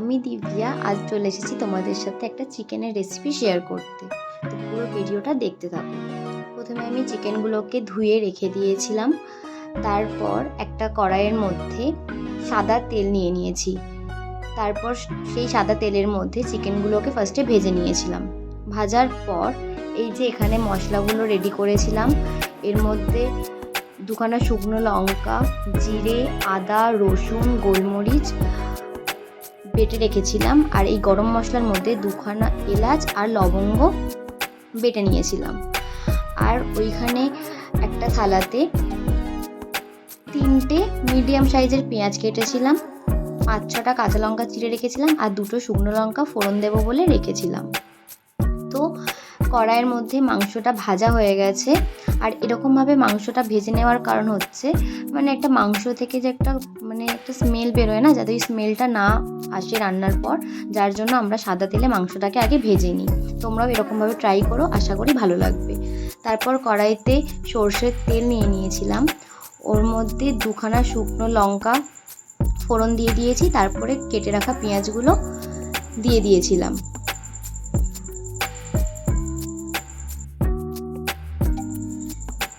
আমি দিব্যা আজ চলে এসেছি তোমাদের সাথে একটা চিকেনের রেসিপি শেয়ার করতে। তো পুরো ভিডিওটা দেখতে থাকো। প্রথমে আমি চিকেনগুলোকে ধুয়ে রেখে দিয়েছিলাম। তারপর একটা কড়াইয়ের মধ্যে সাদা তেল নিয়ে নিয়েছি। তারপর সেই সাদা তেলের মধ্যে চিকেনগুলোকে ফার্স্টে ভেজে নিয়েছিলাম। ভাজার পর এই যে এখানে মশলাগুলো রেডি করেছিলাম, এর মধ্যে দুখানা শুকনো লঙ্কা, জিরে, আদা, রসুন, গোলমরিচ বেটে রেখেছিলাম। আর এই গরম মশলার মধ্যে দুখানা এলাচ আর লবঙ্গ বেটে নিয়েছিলাম। আর ওইখানে একটা থালাতে 3টে মিডিয়াম সাইজের পেঁয়াজ কেটেছিলাম, 5-6টা কাঁচা লঙ্কা চিড়ে রেখেছিলাম আর 2টো শুকনো লঙ্কা ফোড়ন দেবো বলে রেখেছিলাম। তো কড়াইয়ের মধ্যে মাংসটা ভাজা হয়ে গেছে। আর এরকমভাবে মাংসটা ভেজে নেওয়ার কারণ হচ্ছে একটা মাংস থেকে যে একটা স্মেল বেরোয় না, যাতে ওই স্মেলটা না আসে রান্নার পর, যার জন্য আমরা সাদা তেলে মাংসটাকে আগে ভেজে নিই। তোমরাও এরকমভাবে ট্রাই করো, আশা করি ভালো লাগবে। তারপর কড়াইতে সর্ষের তেল নিয়ে নিয়েছিলাম, ওর মধ্যে দুখানা শুকনো লঙ্কা ফোড়ন দিয়ে দিয়েছি। তারপরে কেটে রাখা পেঁয়াজগুলো দিয়ে দিয়েছিলাম।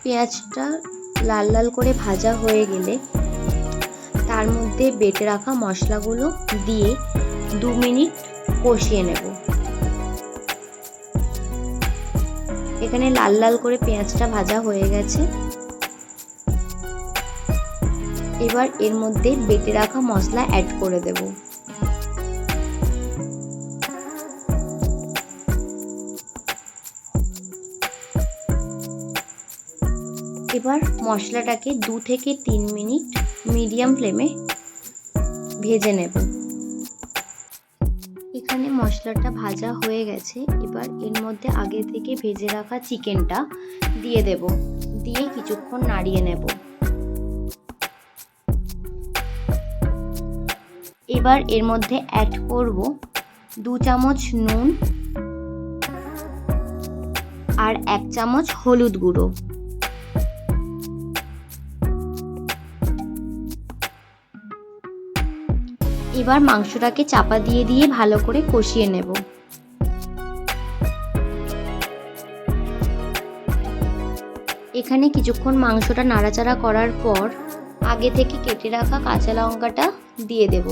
পেঁয়াজটা লাল লাল করে ভাজা হয়ে গেলে তার মধ্যে বেটে রাখা মশলাগুলো দিয়ে 2 মিনিট কষিয়ে নেব। এখানে লাল লাল করে পেঁয়াজটা ভাজা হয়ে গেছে। এবার এর মধ্যে বেটে রাখা মশলা অ্যাড করে দেব। এবার মশলাটাকে 2 থেকে 3 মিনিট মিডিয়াম ফ্লেমে ভেজে নেব। এখানে মশলাটা ভাজা হয়ে গেছে। এবার এর মধ্যে আগে থেকে ভেজে রাখা চিকেনটা দিয়ে দেব, দিয়ে কিছুক্ষণ নাড়িয়ে নেব। এবার এর মধ্যে অ্যাড করব 2 চামচ নুন আর 1 চামচ হলুদ গুঁড়ো। এবার মাংসটাকে চাপা দিয়ে দিয়ে ভালো করে কষিয়ে নেব। এখানে কিছুক্ষণ মাংসটা নাড়াচাড়া করার পর আগে থেকে কেটে রাখা কাঁচা লঙ্কাটা দিয়ে দেব।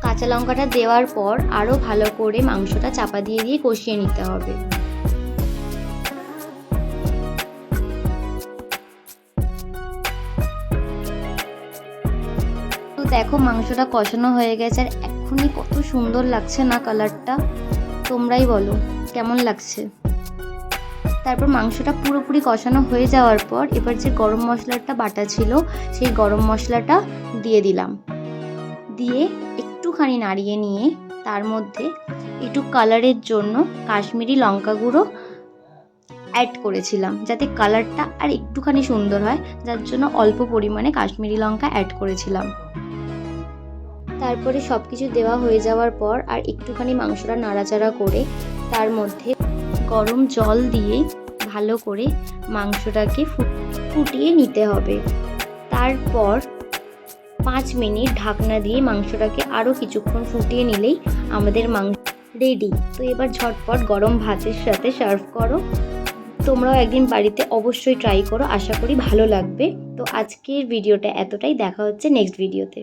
কাঁচা লঙ্কাটা দেওয়ার পর আরও ভালো করে মাংসটা চাপা দিয়ে দিয়ে কষিয়ে নিতে হবে। দেখো মাংসটা কষানো হয়ে গেছে আর এখনই কত সুন্দর লাগছে না কালারটা, তোমরাই বলো কেমন লাগছে। তারপর মাংসটা পুরোপুরি কষানো হয়ে যাওয়ার পর এবার যে গরম মশলাটা বাটা ছিল সেই গরম মশলাটা দিয়ে দিলাম। দিয়ে একটুখানি নাড়িয়ে নিয়ে তার মধ্যে একটু কালারের জন্য কাশ্মীরি লঙ্কা গুঁড়ো অ্যাড করেছিলাম, যাতে কালারটা আর একটুখানি সুন্দর হয়, যার জন্য অল্প পরিমাণে কাশ্মীরি লঙ্কা অ্যাড করেছিলাম। তারপরে সব কিছু দেওয়া হয়ে যাওয়ার পর আর একটুখানি মাংসটা নাড়াচাড়া করে তার মধ্যে গরম জল দিয়ে ভালো করে মাংসটাকে ফুটিয়ে নিতে হবে। তারপর 5 মিনিট ঢাকনা দিয়ে মাংসটাকে আরও কিছুক্ষণ ফুটিয়ে নিলেই আমাদের মাংস রেডি। তো এবার ঝটপট গরম ভাতের সাথে সার্ভ করো। তোমরাও একদিন বাড়িতে অবশ্যই ট্রাই করো, আশা করি ভালো লাগবে। তো আজকের ভিডিওটা এতটাই, দেখা হচ্ছে নেক্সট ভিডিওতে।